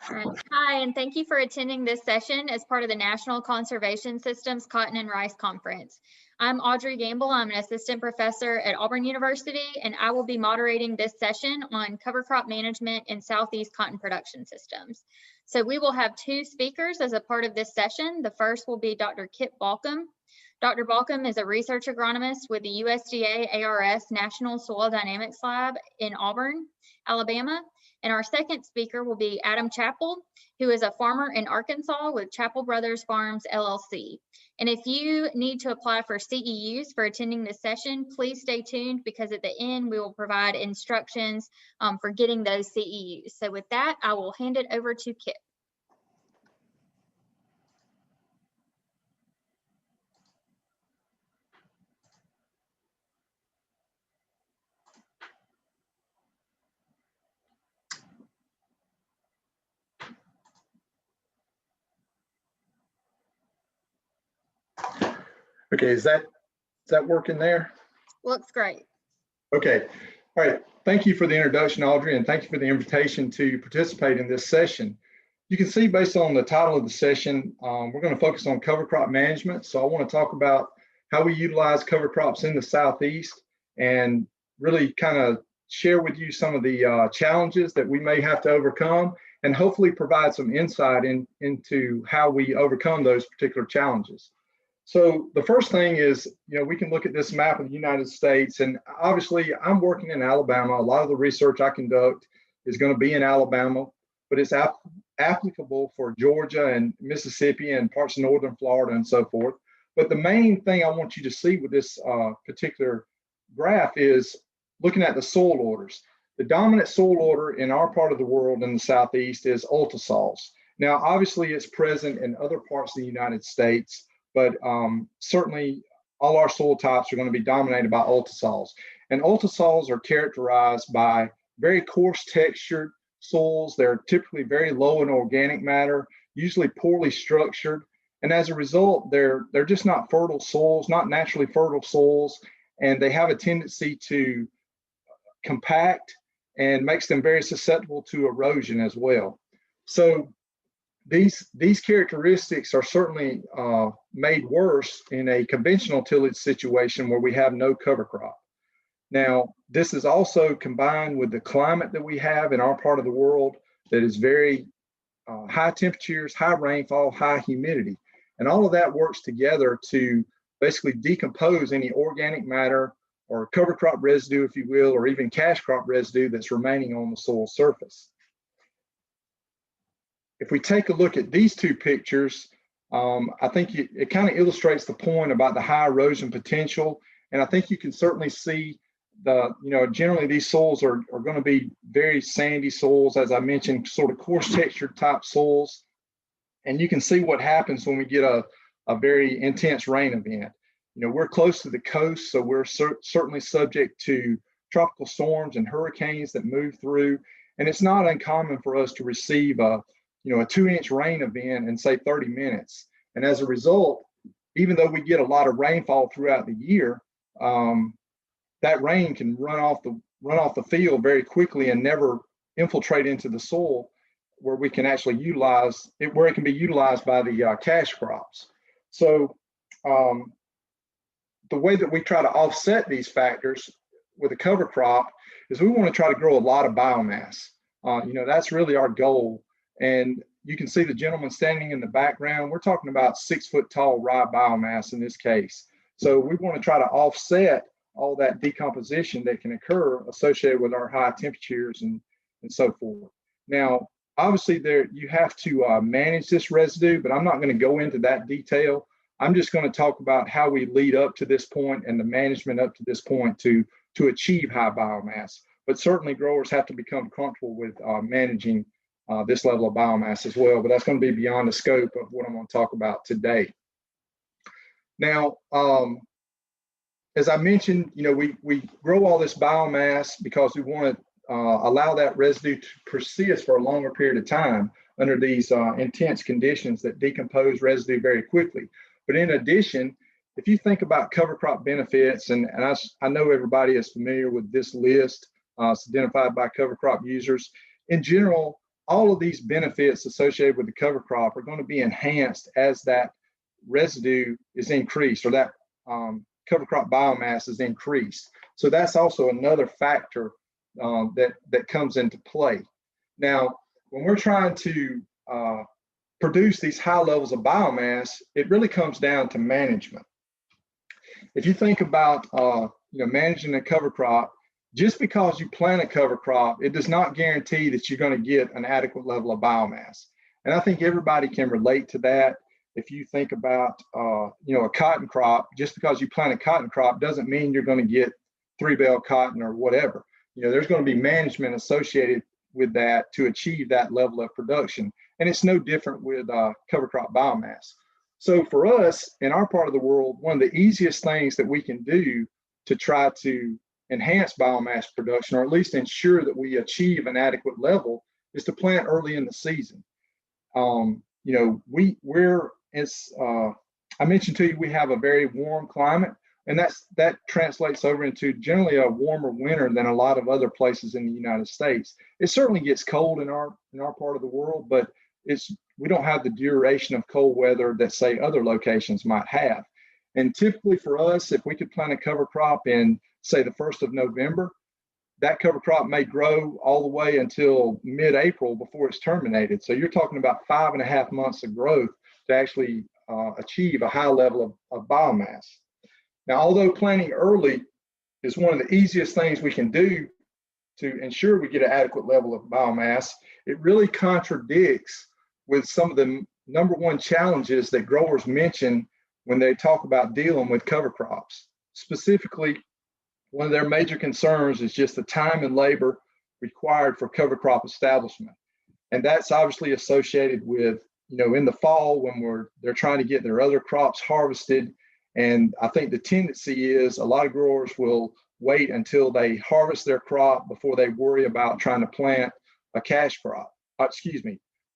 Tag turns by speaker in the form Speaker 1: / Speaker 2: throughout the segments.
Speaker 1: All right. Hi, and thank you for attending this session as part of the National Conservation Systems Cotton and Rice Conference. I'm Audrey Gamble. I'm an assistant professor at Auburn University, and I will be moderating this session on cover crop management in Southeast cotton production systems. So we will have two speakers as a part of this session. The first will be Dr. Kip Balcom. Dr. Balcom is a research agronomist with the USDA ARS National Soil Dynamics Lab in Auburn, Alabama. And our second speaker will be Adam Chappell, who is a farmer in Arkansas with Chappell Brothers Farms, LLC. And if you need to apply for CEUs for attending this session, please stay tuned because at the end we will provide instructions for getting those CEUs. So with that, I will hand it over to Kip.
Speaker 2: Okay, is that working there?
Speaker 1: Looks great.
Speaker 2: Okay, all right. Thank you for the introduction, Audrey, and thank you for the invitation to participate in this session. You can see based on the title of the session, we're going to focus on cover crop management. So I want to talk about how we utilize cover crops in the Southeast and really kind of share with you some of the challenges that we may have to overcome and hopefully provide some insight into how we overcome those particular challenges. So the first thing is, we can look at this map of the United States, and obviously I'm working in Alabama. A lot of the research I conduct is going to be in Alabama, but it's applicable for Georgia and Mississippi and parts of northern Florida and so forth. But the main thing I want you to see with this particular graph is looking at the soil orders. The dominant soil order in our part of the world in the Southeast is ultisols. Now, obviously it's present in other parts of the United States, but certainly all our soil types are going to be dominated by ultisols. And ultisols are characterized by very coarse textured soils. They're typically very low in organic matter, usually poorly structured. And as a result, they're just not fertile soils, not naturally fertile soils. And they have a tendency to compact and makes them very susceptible to erosion as well. So these characteristics are certainly made worse in a conventional tillage situation where we have no cover crop. Now, this is also combined with the climate that we have in our part of the world that is very high temperatures, high rainfall, high humidity. And all of that works together to basically decompose any organic matter or cover crop residue, if you will, or even cash crop residue that's remaining on the soil surface. If we take a look at these two pictures, I think it kind of illustrates the point about the high erosion potential. And I think you can certainly see generally these soils are going to be very sandy soils, as I mentioned, sort of coarse textured type soils. And you can see what happens when we get a very intense rain event. We're close to the coast, so we're certainly subject to tropical storms and hurricanes that move through. And it's not uncommon for us to receive a 2-inch rain event in say 30 minutes. And as a result, even though we get a lot of rainfall throughout the year, that rain can run off the field very quickly and never infiltrate into the soil where we can actually utilize it, where it can be utilized by the cash crops. So the way that we try to offset these factors with a cover crop is we want to try to grow a lot of biomass. That's really our goal. And you can see the gentleman standing in the background. We're talking about 6-foot tall rye biomass in this case. So we want to try to offset all that decomposition that can occur associated with our high temperatures and so forth. Now, obviously you have to manage this residue, but I'm not going to go into that detail. I'm just going to talk about how we lead up to this point and the management up to this point to achieve high biomass. But certainly growers have to become comfortable with managing this level of biomass as well, but that's going to be beyond the scope of what I'm going to talk about today. Now, as I mentioned, we grow all this biomass because we want to allow that residue to persist for a longer period of time under these intense conditions that decompose residue very quickly. But in addition, if you think about cover crop benefits, and I know everybody is familiar with this list, it's identified by cover crop users. In general, all of these benefits associated with the cover crop are going to be enhanced as that residue is increased, or that cover crop biomass is increased. So that's also another factor that comes into play. Now, when we're trying to produce these high levels of biomass, it really comes down to management. If you think about managing a cover crop, just because you plant a cover crop, it does not guarantee that you're going to get an adequate level of biomass. And I think everybody can relate to that. If you think about a cotton crop, just because you plant a cotton crop doesn't mean you're going to get 3-bale cotton or whatever. There's going to be management associated with that to achieve that level of production. And it's no different with cover crop biomass. So for us in our part of the world, one of the easiest things that we can do to try to enhance biomass production, or at least ensure that we achieve an adequate level, is to plant early in the season. I mentioned to you, we have a very warm climate, and that translates over into generally a warmer winter than a lot of other places in the United States. It certainly gets cold in our part of the world, but we don't have the duration of cold weather that, say, other locations might have. And typically for us, if we could plant a cover crop in, say, the 1st of November, that cover crop may grow all the way until mid-April before it's terminated. So you're talking about 5.5 months of growth to actually achieve a high level of biomass. Now, although planting early is one of the easiest things we can do to ensure we get an adequate level of biomass, it really contradicts with some of the number one challenges that growers mention when they talk about dealing with cover crops. Specifically, one of their major concerns is just the time and labor required for cover crop establishment. And that's obviously associated with, in the fall when they're trying to get their other crops harvested. And I think the tendency is a lot of growers will wait until they harvest their crop before they worry about trying to plant a cash crop.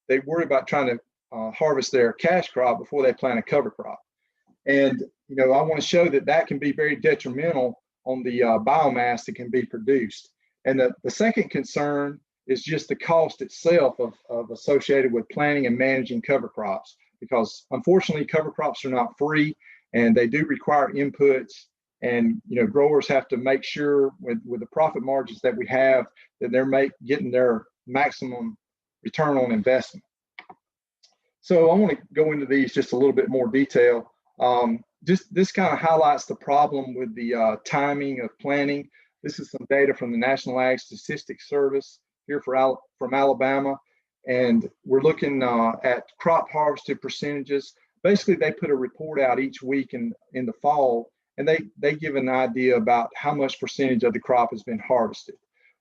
Speaker 2: They worry about trying to harvest their cash crop before they plant a cover crop. And, I want to show that can be very detrimental on the biomass that can be produced. And the second concern is just the cost itself of associated with planting and managing cover crops, because unfortunately cover crops are not free and they do require inputs. And growers have to make sure with the profit margins that we have that they're getting their maximum return on investment. So I want to go into these just a little bit more detail. This kind of highlights the problem with the timing of planting. This is some data from the National Ag Statistics Service here from Alabama, and we're looking at crop harvested percentages. Basically, they put a report out each week in the fall, and they give an idea about how much percentage of the crop has been harvested.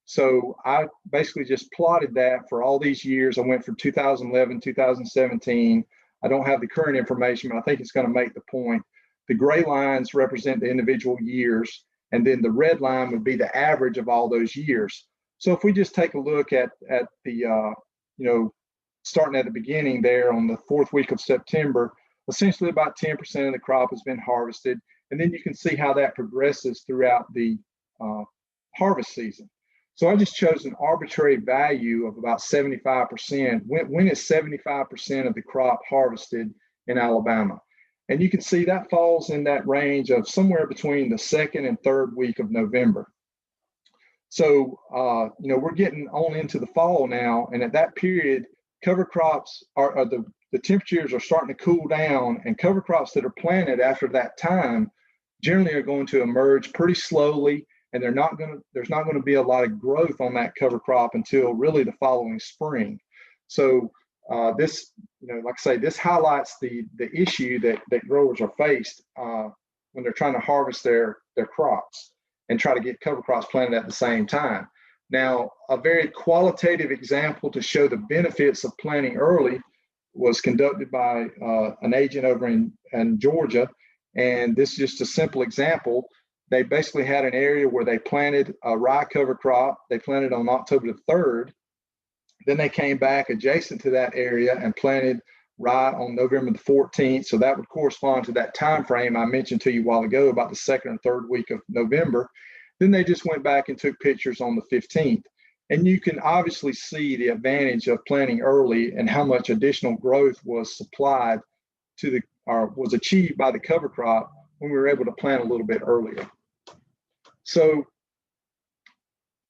Speaker 2: So I basically just plotted that for all these years. I went from 2011, 2017. I don't have the current information, but I think it's going to make the point. The gray lines represent the individual years, and then the red line would be the average of all those years. So if we just take a look at the, starting at the beginning there on the 4th week of September, essentially about 10% of the crop has been harvested. And then you can see how that progresses throughout the harvest season. So I just chose an arbitrary value of about 75%. When is 75% of the crop harvested in Alabama? And you can see that falls in that range of somewhere between the 2nd and 3rd week of November. So, we're getting on into the fall now. And at that period, cover crops the temperatures are starting to cool down, and cover crops that are planted after that time generally are going to emerge pretty slowly. And there's not going to be a lot of growth on that cover crop until really the following spring. So this, like I say, this highlights the issue that growers are faced when they're trying to harvest their crops and try to get cover crops planted at the same time. Now, a very qualitative example to show the benefits of planting early was conducted by an agent over in Georgia. And this is just a simple example. They basically had an area where they planted a rye cover crop. They planted on October the 3rd. Then they came back adjacent to that area and planted rye on November the 14th. So that would correspond to that time frame I mentioned to you a while ago, about the 2nd and 3rd week of November. Then they just went back and took pictures on the 15th. And you can obviously see the advantage of planting early and how much additional growth was supplied to the, or was achieved by the cover crop when we were able to plant a little bit earlier. So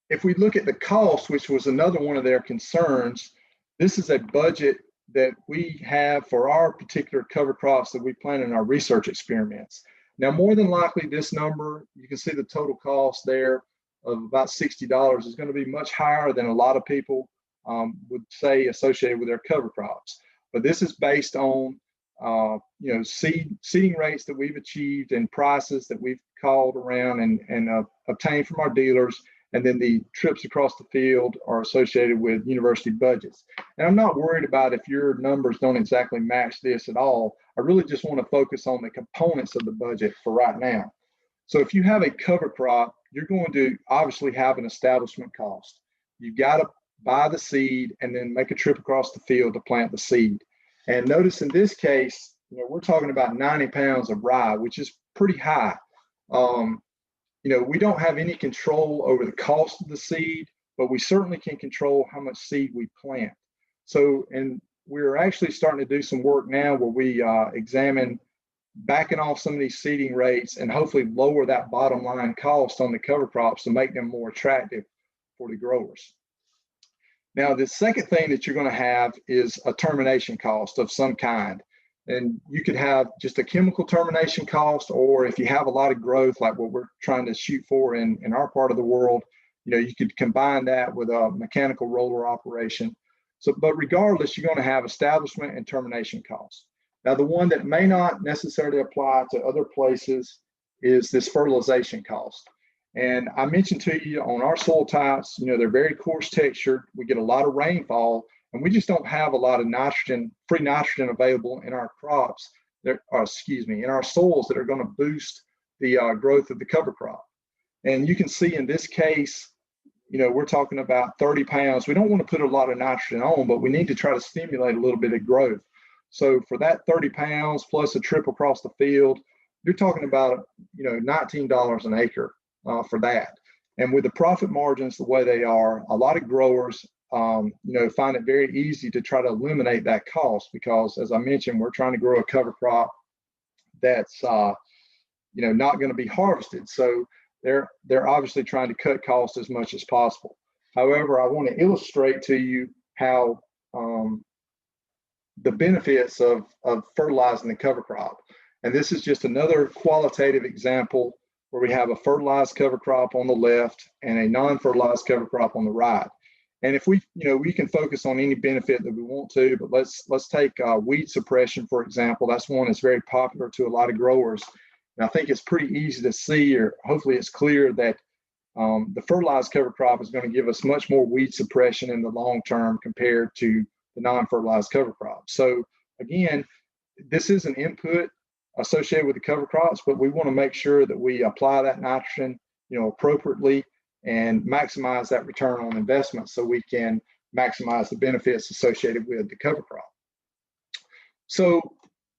Speaker 2: if we look at the cost, which was another one of their concerns, this is a budget that we have for our particular cover crops that we plant in our research experiments. Now, more than likely, this number, you can see the total cost there of about $60 is going to be much higher than a lot of people would say associated with their cover crops. But this is based on seeding rates that we've achieved and prices that we've called around and obtained from our dealers, and then the trips across the field are associated with university budgets. And I'm not worried about if your numbers don't exactly match this at all. I really just want to focus on the components of the budget for right now. So if you have a cover crop, you're going to obviously have an establishment cost. You've got to buy the seed and then make a trip across the field to plant the seed. And notice in this case, we're talking about 90 pounds of rye, which is pretty high. We don't have any control over the cost of the seed, but we certainly can control how much seed we plant. So, and we're actually starting to do some work now where we examine backing off some of these seeding rates and hopefully lower that bottom line cost on the cover crops to make them more attractive for the growers. Now, the second thing that you're going to have is a termination cost of some kind. And you could have just a chemical termination cost, or if you have a lot of growth, like what we're trying to shoot for in our part of the world, you could combine that with a mechanical roller operation. So, but regardless, you're going to have establishment and termination costs. Now, the one that may not necessarily apply to other places is this fertilization cost. And I mentioned to you on our soil types, they're very coarse textured. We get a lot of rainfall, and we just don't have a lot of nitrogen, free nitrogen available in our crops, in our soils that are going to boost the growth of the cover crop. And you can see in this case, we're talking about 30 pounds. We don't want to put a lot of nitrogen on, but we need to try to stimulate a little bit of growth. So for that 30 pounds plus a trip across the field, you're talking about, $19 an acre for that. And with the profit margins the way they are, a lot of growers find it very easy to try to eliminate that cost because, as I mentioned, we're trying to grow a cover crop that's not going to be harvested. So they're obviously trying to cut costs as much as possible. However, I want to illustrate to you how the benefits of fertilizing the cover crop. And this is just another qualitative example where we have a fertilized cover crop on the left and a non-fertilized cover crop on the right. And if we can focus on any benefit that we want to, but let's take weed suppression, for example. That's one that's very popular to a lot of growers. And I think it's pretty easy to see, or hopefully it's clear that the fertilized cover crop is going to give us much more weed suppression in the long term compared to the non-fertilized cover crop. So again, this is an input associated with the cover crops, but we want to make sure that we apply that nitrogen, appropriately and maximize that return on investment so we can maximize the benefits associated with the cover crop. So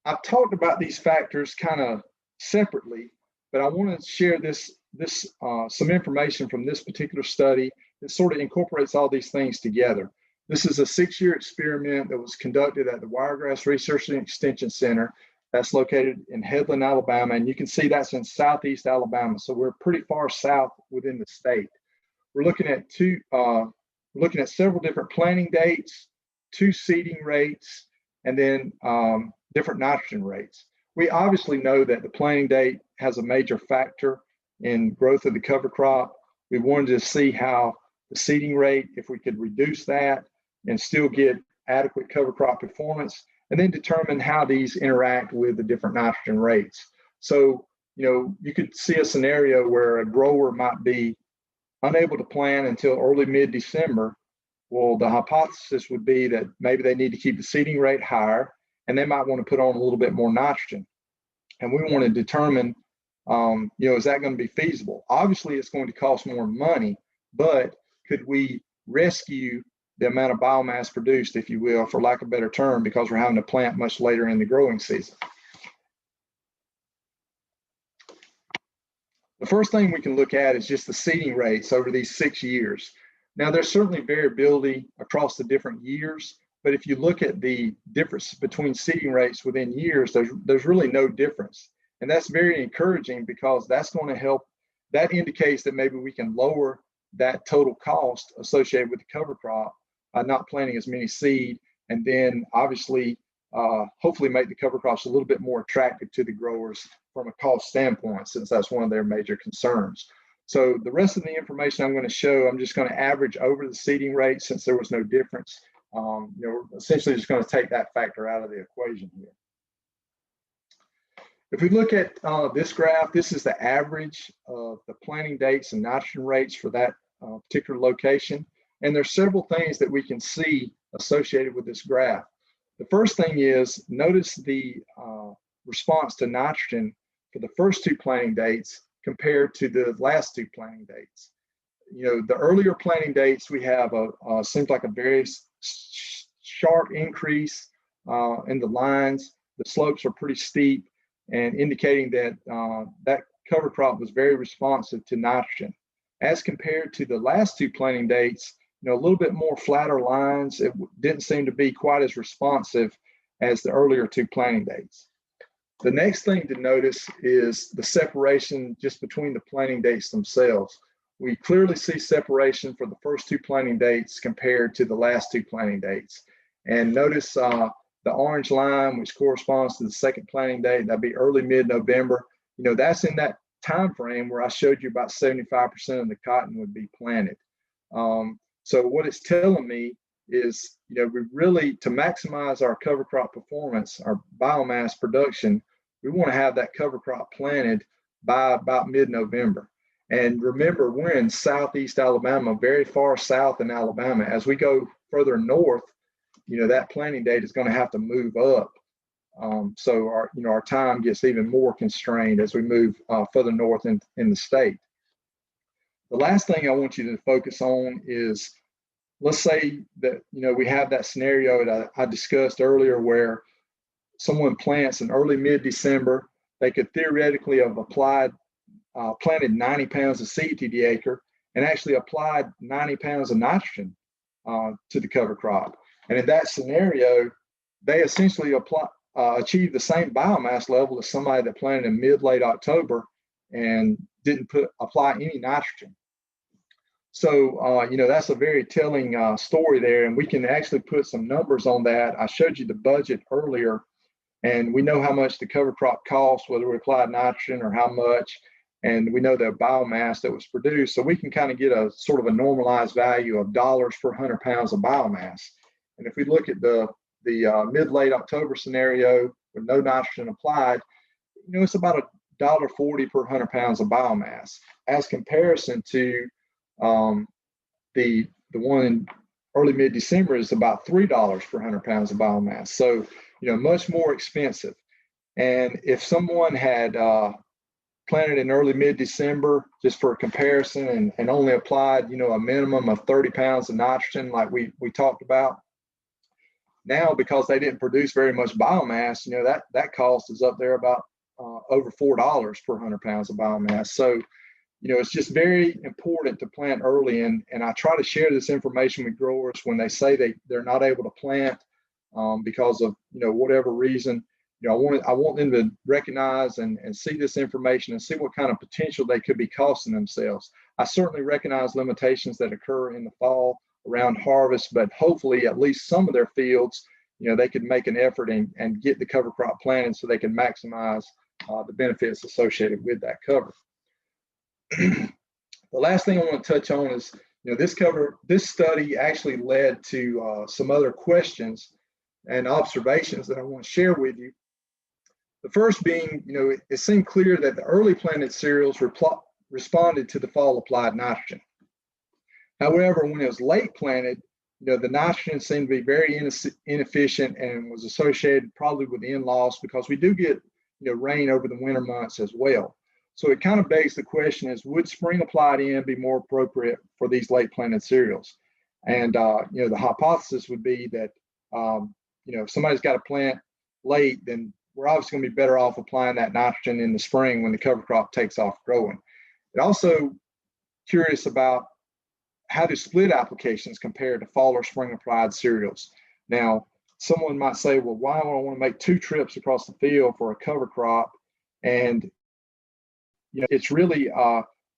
Speaker 2: I've talked about these factors kind of separately, but I want to share some information from this particular study that sort of incorporates all these things together. This is a 6-year experiment that was conducted at the Wiregrass Research and Extension Center that's located in Headland, Alabama, and you can see that's in southeast Alabama. So we're pretty far south within the state. We're looking at several different planting dates, 2 seeding rates, and then different nitrogen rates. We obviously know that the planting date has a major factor in growth of the cover crop. We wanted to see how the seeding rate, if we could reduce that and still get adequate cover crop performance, and then determine how these interact with the different nitrogen rates. So, you could see a scenario where a grower might be unable to plant until early mid-December. Well, the hypothesis would be that maybe they need to keep the seeding rate higher, and they might want to put on a little bit more nitrogen. And we want to determine, is that going to be feasible? Obviously, it's going to cost more money, but could we rescue the amount of biomass produced, if you will, for lack of a better term, because we're having to plant much later in the growing season? The first thing we can look at is just the seeding rates over these 6 years. Now, there's certainly variability across the different years, but if you look at the difference between seeding rates within years, there's really no difference. And that's very encouraging because that's going to help. That indicates that maybe we can lower that total cost associated with the cover crop by not planting as many seed, and then obviously hopefully make the cover crops a little bit more attractive to the growers from a cost standpoint, since that's one of their major concerns. So the rest of the information I'm going to show, I'm just going to average over the seeding rate since there was no difference. We're essentially just going to take that factor out of the equation here. If we look at this graph, this is the average of the planting dates and nitrogen rates for that particular location. And there's several things that we can see associated with this graph. The first thing is, notice the response to nitrogen for the first two planting dates compared to the last two planting dates. The earlier planting dates, we have seems like a very sharp increase in the lines. The slopes are pretty steep, and indicating that that cover crop was very responsive to nitrogen. As compared to the last two planting dates, a little bit more flatter lines. It didn't seem to be quite as responsive as the earlier two planting dates. The next thing to notice is the separation just between the planting dates themselves. We clearly see separation for the first two planting dates compared to the last two planting dates. And notice the orange line, which corresponds to the second planting date, that'd be early mid-November. That's in that time frame where I showed you about 75% of the cotton would be planted. So what it's telling me is, we really, to maximize our cover crop performance, our biomass production, we want to have that cover crop planted by about mid-November. And remember, we're in southeast Alabama, very far south in Alabama. As we go further north, that planting date is going to have to move up. So our time gets even more constrained as we move further north in the state. The last thing I want you to focus on is, let's say that we have that scenario that I discussed earlier where someone plants in early mid-December. They could theoretically have planted 90 pounds of seed to the acre and actually applied 90 pounds of nitrogen to the cover crop. And in that scenario, they essentially achieve the same biomass level as somebody that planted in mid-late October and didn't apply any nitrogen. So, that's a very telling story there, and we can actually put some numbers on that. I showed you the budget earlier, and we know how much the cover crop costs, whether we applied nitrogen or how much, and we know the biomass that was produced. So we can kind of get a sort of a normalized value of dollars per 100 pounds of biomass. And if we look at the mid-late October scenario with no nitrogen applied, it's about $1.40 per 100 pounds of biomass, as comparison to the one in early mid-December is about $3 per 100 pounds of biomass. So, much more expensive. And if someone had planted in early mid-December, just for a comparison, and only applied, a minimum of 30 pounds of nitrogen like we talked about, now, because they didn't produce very much biomass, that cost is up there about over $4 per 100 pounds of biomass. So, it's just very important to plant early, and I try to share this information with growers when they say they're not able to plant because of whatever reason. I want them to recognize and see this information and see what kind of potential they could be costing themselves. I certainly recognize limitations that occur in the fall around harvest, but hopefully at least some of their fields, they could make an effort and get the cover crop planted so they can maximize the benefits associated with that cover. The last thing I want to touch on is, this study actually led to some other questions and observations that I want to share with you. The first being, it seemed clear that the early planted cereals responded to the fall applied nitrogen. However, when it was late planted, the nitrogen seemed to be very inefficient and was associated probably with end loss, because we do get rain over the winter months as well. So it kind of begs the question is, would spring applied N be more appropriate for these late planted cereals? And the hypothesis would be that if somebody's got to plant late, then we're obviously going to be better off applying that nitrogen in the spring when the cover crop takes off growing. It also curious about how do split applications compare to fall or spring applied cereals? Now, someone might say, well, why do I want to make 2 trips across the field for a cover crop? And it's really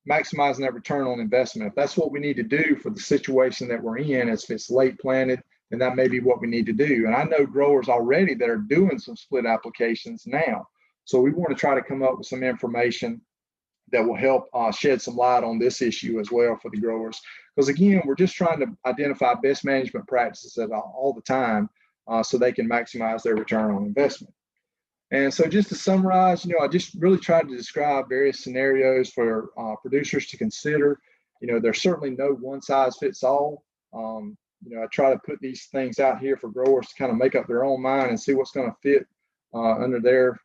Speaker 2: maximizing that return on investment. If that's what we need to do for the situation that we're in, if it's late planted, then that may be what we need to do. And I know growers already that are doing some split applications now. So we want to try to come up with some information that will help shed some light on this issue as well for the growers. Because again, we're just trying to identify best management practices all the time so they can maximize their return on investment. And so just to summarize, I just really tried to describe various scenarios for producers to consider. There's certainly no one size fits all. I try to put these things out here for growers to kind of make up their own mind and see what's going to fit under their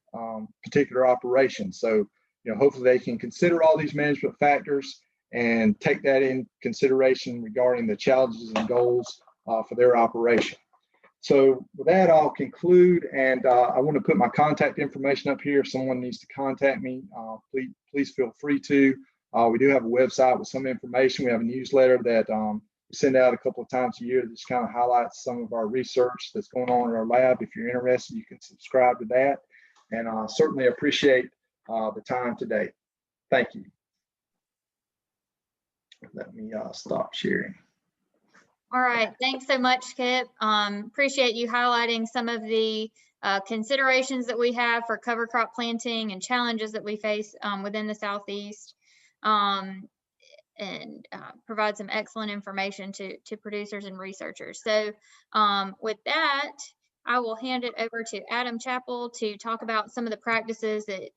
Speaker 2: particular operation. So, hopefully they can consider all these management factors and take that in consideration regarding the challenges and goals for their operation. So with that, I'll conclude, and I want to put my contact information up here. If someone needs to contact me, please feel free to. We do have a website with some information. We have a newsletter that we send out a couple of times a year that just kind of highlights some of our research that's going on in our lab. If you're interested, you can subscribe to that. And certainly appreciate the time today. Thank you. Let me stop sharing.
Speaker 1: All right, thanks so much, Kip. Appreciate you highlighting some of the considerations that we have for cover crop planting and challenges that we face within the Southeast, and provide some excellent information to producers and researchers. So with that, I will hand it over to Adam Chappell to talk about some of the practices that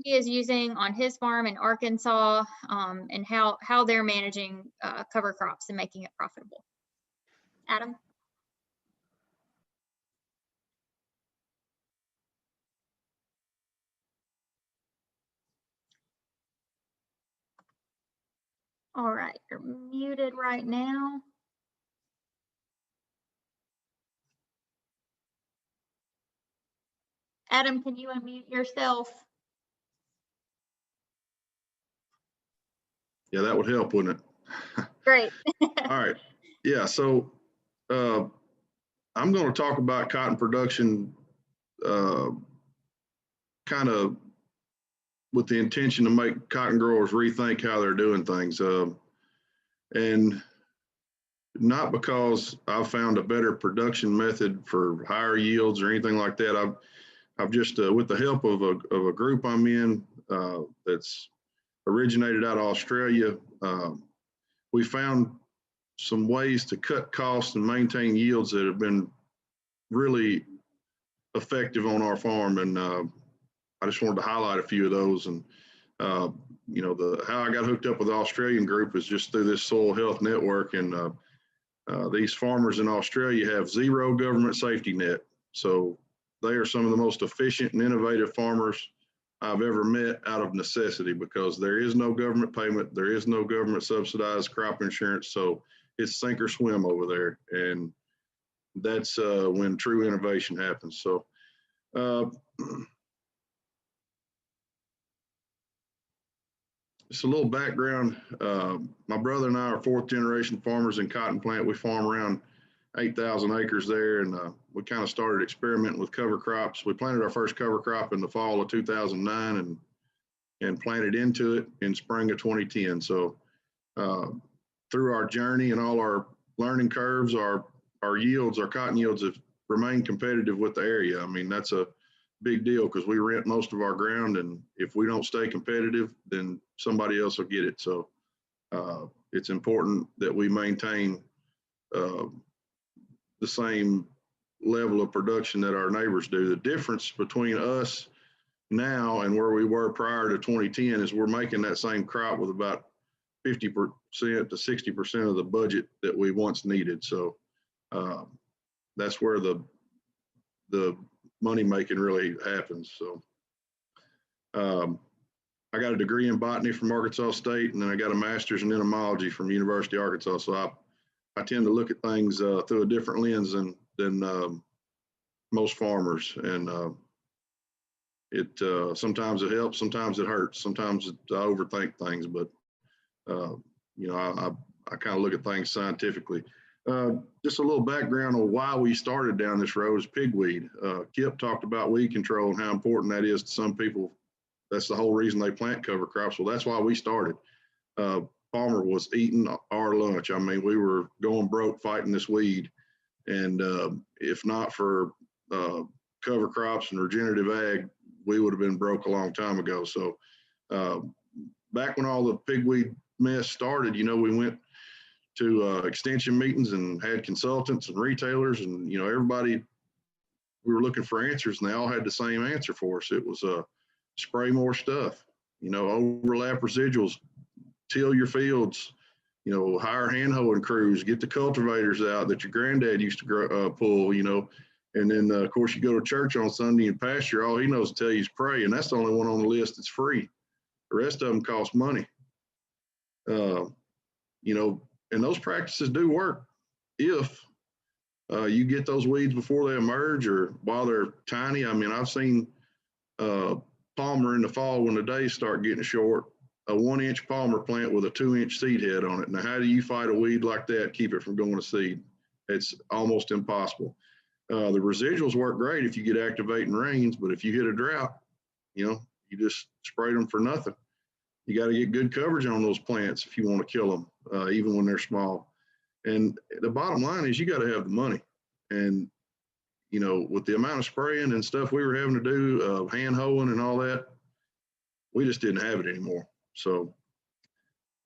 Speaker 1: he is using on his farm in Arkansas, and how they're managing cover crops and making it profitable. Adam? All right, you're muted right now. Adam, can you unmute yourself?
Speaker 3: Yeah, that would help, wouldn't it?
Speaker 1: Great.
Speaker 3: All right. Yeah, so I'm going to talk about cotton production kind of with the intention to make cotton growers rethink how they're doing things. And not because I've found a better production method for higher yields or anything like that. I've just, with the help of a group I'm in that's originated out of Australia, we found some ways to cut costs and maintain yields that have been really effective on our farm. And I just wanted to highlight a few of those. And, how I got hooked up with the Australian group is just through this soil health network. And these farmers in Australia have zero government safety net. So they are some of the most efficient and innovative farmers I've ever met out of necessity, because there is no government payment. There is no government subsidized crop insurance. So it's sink or swim over there. And that's when true innovation happens. So just a little background. My brother and I are 4th generation farmers in cotton plant. We farm around 8,000 acres there, and we kind of started experimenting with cover crops. We planted our first cover crop in the fall of 2009 and planted into it in spring of 2010. So through our journey and all our learning curves, our yields, our cotton yields have remained competitive with the area. I mean, that's a big deal because we rent most of our ground, and if we don't stay competitive, then somebody else will get it. So it's important that we maintain the same level of production that our neighbors do. The difference between us now and where we were prior to 2010 is we're making that same crop with about 50% to 60% of the budget that we once needed. So that's where the money making really happens. So I got a degree in botany from Arkansas State, and then I got a master's in entomology from University of Arkansas. So I tend to look at things through a different lens than most farmers. And sometimes it helps, sometimes it hurts, sometimes I overthink things, but I I kind of look at things scientifically. Just a little background on why we started down this road is pigweed. Kip talked about weed control and how important that is to some people. That's the whole reason they plant cover crops. Well, that's why we started. Palmer was eating our lunch. I mean, we were going broke fighting this weed. And if not for cover crops and regenerative ag, we would have been broke a long time ago. So back when all the pigweed mess started, you know, we went to extension meetings and had consultants and retailers and, you know, everybody, we were looking for answers and they all had the same answer for us. It was spray more stuff, you know, overlap residuals, till your fields, you know, hire hand hoeing crews, get the cultivators out that your granddad used to pull, you know, and then of course you go to church on Sunday and pasture, all he knows to tell you is pray. And that's the only one on the list that's free. The rest of them cost money. You know, and those practices do work if you get those weeds before they emerge or while they're tiny. I mean, I've seen palmer in the fall when the days start getting short, a 1-inch palmer plant with a 2-inch seed head on it. Now, how do you fight a weed like that, keep it from going to seed? It's almost impossible. The residuals work great if you get activating rains, but if you hit a drought, you know, you just sprayed them for nothing. You got to get good coverage on those plants if you want to kill them, even when they're small. And the bottom line is you got to have the money. And, you know, with the amount of spraying and stuff we were having to do, hand hoeing and all that, we just didn't have it anymore. So,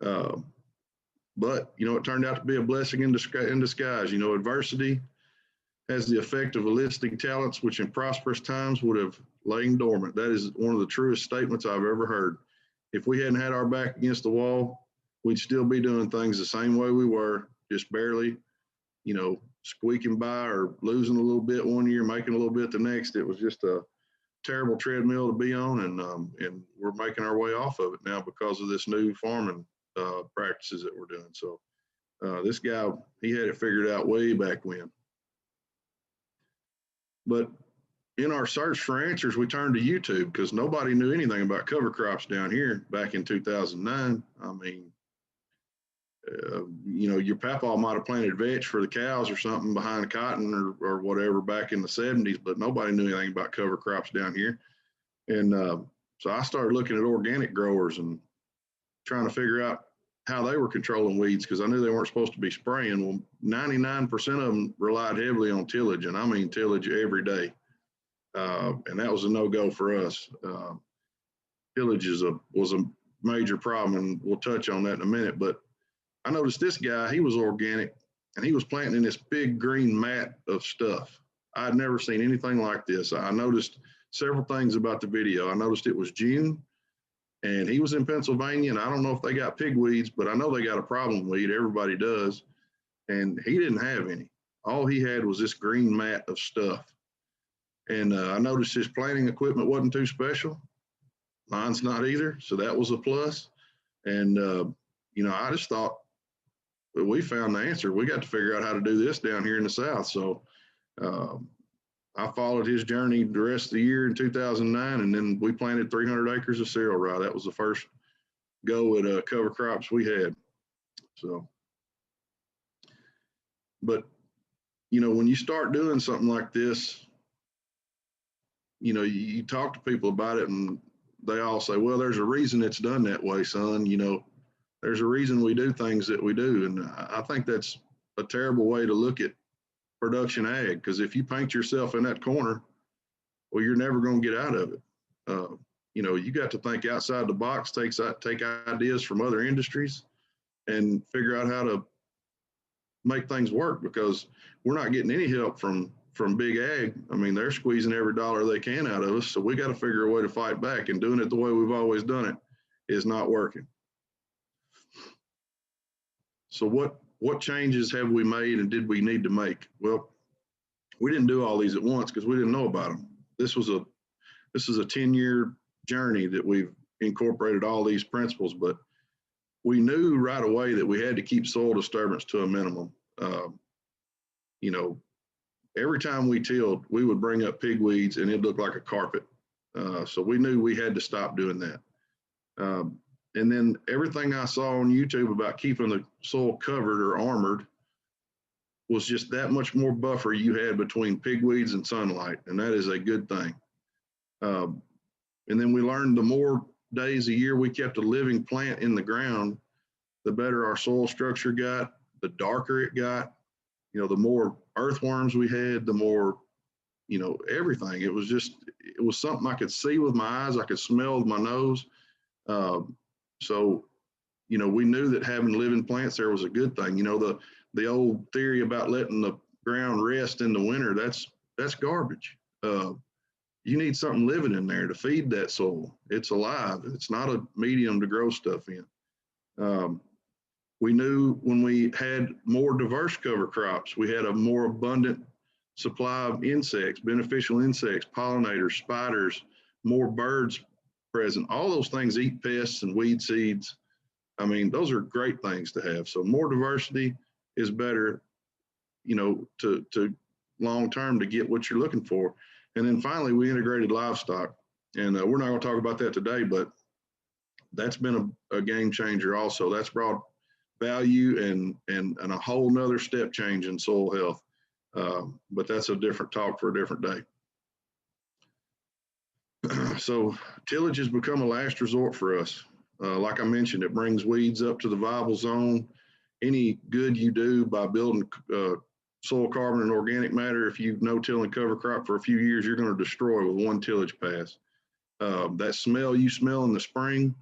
Speaker 3: but, you know, it turned out to be a blessing in disguise. You know, adversity has the effect of eliciting talents which in prosperous times would have lain dormant. That is one of the truest statements I've ever heard. If we hadn't had our back against the wall, we'd still be doing things the same way we were, just barely, you know, squeaking by or losing a little bit one year, making a little bit the next. It was just a terrible treadmill to be on, and we're making our way off of it now because of this new farming practices that we're doing. So this guy, he had it figured out way back when. But in our search for answers, we turned to YouTube because nobody knew anything about cover crops down here back in 2009. I mean, you know, your papa might have planted vetch for the cows or something behind cotton or whatever back in the 70s, but nobody knew anything about cover crops down here. And so I started looking at organic growers and trying to figure out how they were controlling weeds because I knew they weren't supposed to be spraying. Well, 99% of them relied heavily on tillage, and I mean tillage every day. And that was a no-go for us. Tillage was a major problem, and we'll touch on that in a minute. But I noticed this guy, he was organic, and he was planting in this big green mat of stuff. I had never seen anything like this. I noticed several things about the video. I noticed it was June, and he was in Pennsylvania, and I don't know if they got pigweeds, but I know they got a problem weed. Everybody does. And he didn't have any. All he had was this green mat of stuff. And I noticed his planting equipment wasn't too special. Mine's not either. So that was a plus. And, you know, I just thought, well, we found the answer. We got to figure out how to do this down here in the South. So I followed his journey the rest of the year in 2009, and then we planted 300 acres of cereal rye. That was the first go at cover crops we had. So, but, you know, when you start doing something like this, you know, you talk to people about it and they all say, well, there's a reason it's done that way, son. You know, there's a reason we do things that we do. And I think that's a terrible way to look at production ag, because if you paint yourself in that corner, well, you're never going to get out of it. You know, you got to think outside the box, take ideas from other industries and figure out how to make things work, because we're not getting any help from big ag. I mean, they're squeezing every dollar they can out of us. So we got to figure a way to fight back, and doing it the way we've always done it is not working. So what changes have we made, and did we need to make? Well, we didn't do all these at once because we didn't know about them. This is a 10-year journey that we've incorporated all these principles, but we knew right away that we had to keep soil disturbance to a minimum. You know, every time we tilled, we would bring up pigweeds and it looked like a carpet. So we knew we had to stop doing that. And then everything I saw on YouTube about keeping the soil covered or armored was just that much more buffer you had between pigweeds and sunlight, and that is a good thing. And then we learned the more days a year we kept a living plant in the ground, the better our soil structure got, the darker it got, the more earthworms we had, the more, everything. It was something I could see with my eyes, I could smell with my nose. So, we knew that having living plants there was a good thing. The old theory about letting the ground rest in the winter, that's garbage. You need something living in there to feed that soil. It's alive. It's not a medium to grow stuff in. We knew when we had more diverse cover crops, we had a more abundant supply of insects, beneficial insects, pollinators, spiders, more birds present. All those things eat pests and weed seeds. I mean, those are great things to have. So more diversity is better, to long term to get what you're looking for. And then finally, we integrated livestock. And we're not going to talk about that today, but that's been a game changer also. That's brought value and a whole nother step change in soil health. But that's a different talk for a different day. So tillage has become a last resort for us. Like I mentioned, it brings weeds up to the viable zone. Any good you do by building soil carbon and organic matter, if you no-till and cover crop for a few years, you're going to destroy with one tillage pass. That smell you smell in the spring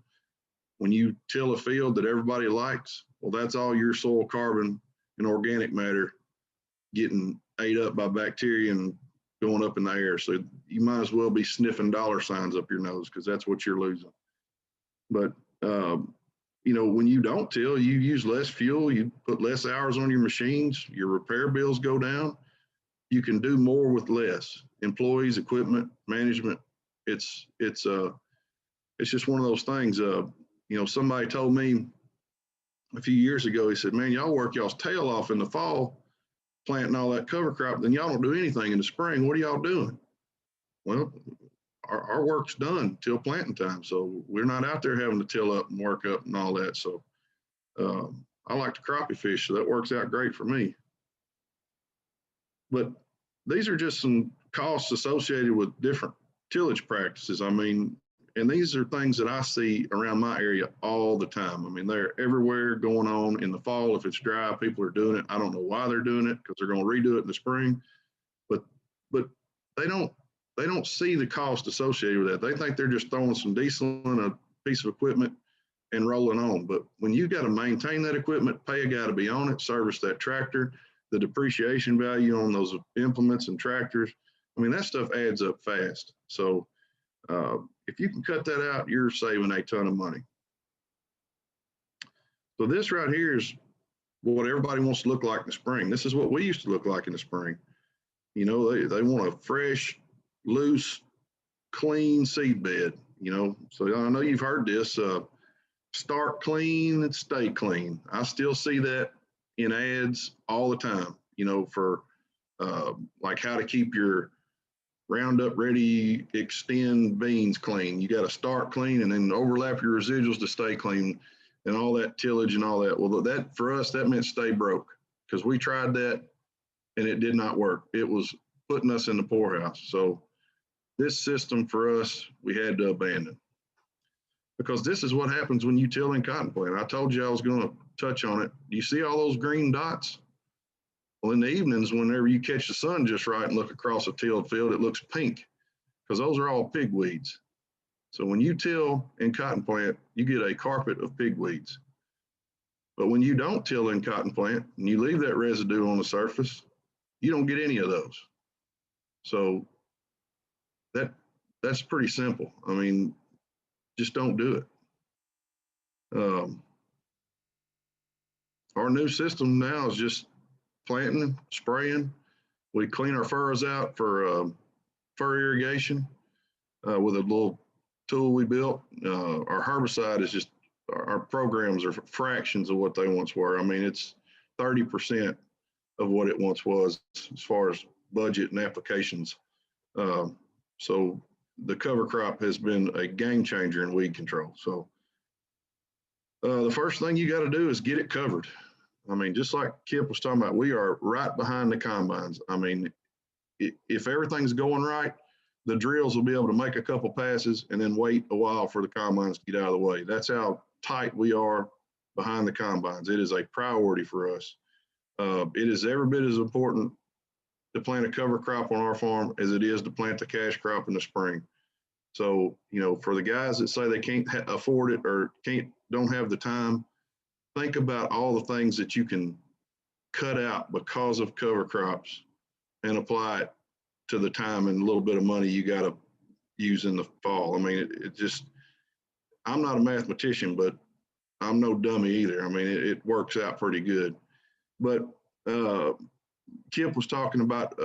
Speaker 3: when you till a field that everybody likes, well, that's all your soil carbon and organic matter getting ate up by bacteria and going up in the air. So you might as well be sniffing dollar signs up your nose because that's what you're losing. But, when you don't till, you use less fuel, you put less hours on your machines, your repair bills go down. You can do more with less. Employees, equipment, management. It's just one of those things. Somebody told me a few years ago, he said, man, y'all work y'all's tail off in the fall, planting all that cover crop, then y'all don't do anything in the spring. What are y'all doing? Well, our work's done till planting time. So we're not out there having to till up and work up and all that. So I like to crappie fish, so that works out great for me. But these are just some costs associated with different tillage practices. I mean, and these are things that I see around my area all the time. I mean, they're everywhere going on in the fall. If it's dry, people are doing it. I don't know why they're doing it because they're going to redo it in the spring, but they don't see the cost associated with that. They think they're just throwing some diesel in a piece of equipment and rolling on. But when you got to maintain that equipment, pay a guy to be on it, service that tractor, the depreciation value on those implements and tractors, I mean, that stuff adds up fast. So if you can cut that out, you're saving a ton of money. So this right here is what everybody wants to look like in the spring. This is what we used to look like in the spring. They want a fresh, loose, clean seed bed, So I know you've heard this, start clean and stay clean. I still see that in ads all the time, for like how to keep your Roundup Ready Extend beans clean. You got to start clean and then overlap your residuals to stay clean and all that tillage and all that. Well, that for us, that meant stay broke because we tried that and it did not work. It was putting us in the poorhouse. So this system for us, we had to abandon because this is what happens when you till in cotton plant. I told you I was going to touch on it. Do you see all those green dots? Well, in the evenings, whenever you catch the sun just right and look across a tilled field, it looks pink because those are all pigweeds. So when you till in cotton plant, you get a carpet of pigweeds. But when you don't till in cotton plant and you leave that residue on the surface, you don't get any of those. So that's pretty simple. I mean, just don't do it. Our new system now is just planting, spraying. We clean our furrows out for furrow irrigation with a little tool we built. Our herbicide is just, our programs are fractions of what they once were. I mean, it's 30% of what it once was as far as budget and applications. So the cover crop has been a game changer in weed control. So The first thing you got to do is get it covered. I mean, just like Kip was talking about, we are right behind the combines. I mean, if everything's going right, the drills will be able to make a couple passes and then wait a while for the combines to get out of the way. That's how tight we are behind the combines. It is a priority for us. It is every bit as important to plant a cover crop on our farm as it is to plant the cash crop in the spring. So, you know, for the guys that say they can't afford it or don't have the time, think about all the things that you can cut out because of cover crops and apply it to the time and a little bit of money you got to use in the fall. I mean, it just, I'm not a mathematician, but I'm no dummy either. I mean, it works out pretty good. But Kip was talking about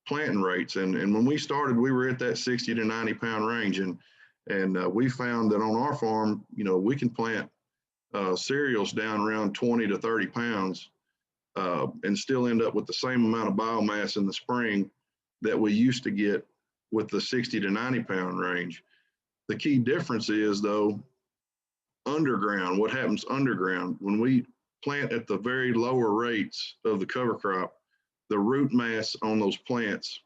Speaker 3: planting rates, and when we started, we were at that 60 to 90 pound range, and we found that on our farm, you know, we can plant cereals down around 20 to 30 pounds and still end up with the same amount of biomass in the spring that we used to get with the 60 to 90 pound range. The key difference is, though, underground. What happens underground when we plant at the very lower rates of the cover crop? The root mass on those plants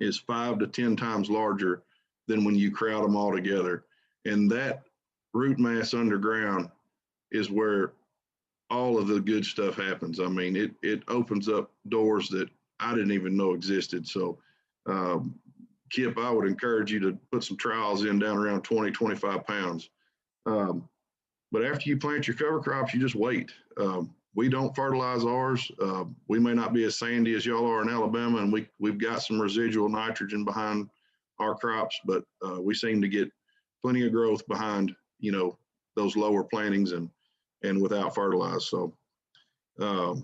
Speaker 3: is 5 to 10 times larger than when you crowd them all together. And that root mass underground is where all of the good stuff happens. I mean, it opens up doors that I didn't even know existed. So, Kip, I would encourage you to put some trials in down around 20, 25 pounds. But after you plant your cover crops, you just wait. We don't fertilize ours. We may not be as sandy as y'all are in Alabama, and we've got some residual nitrogen behind our crops, but we seem to get plenty of growth behind, you know, those lower plantings and without fertilizer. So, you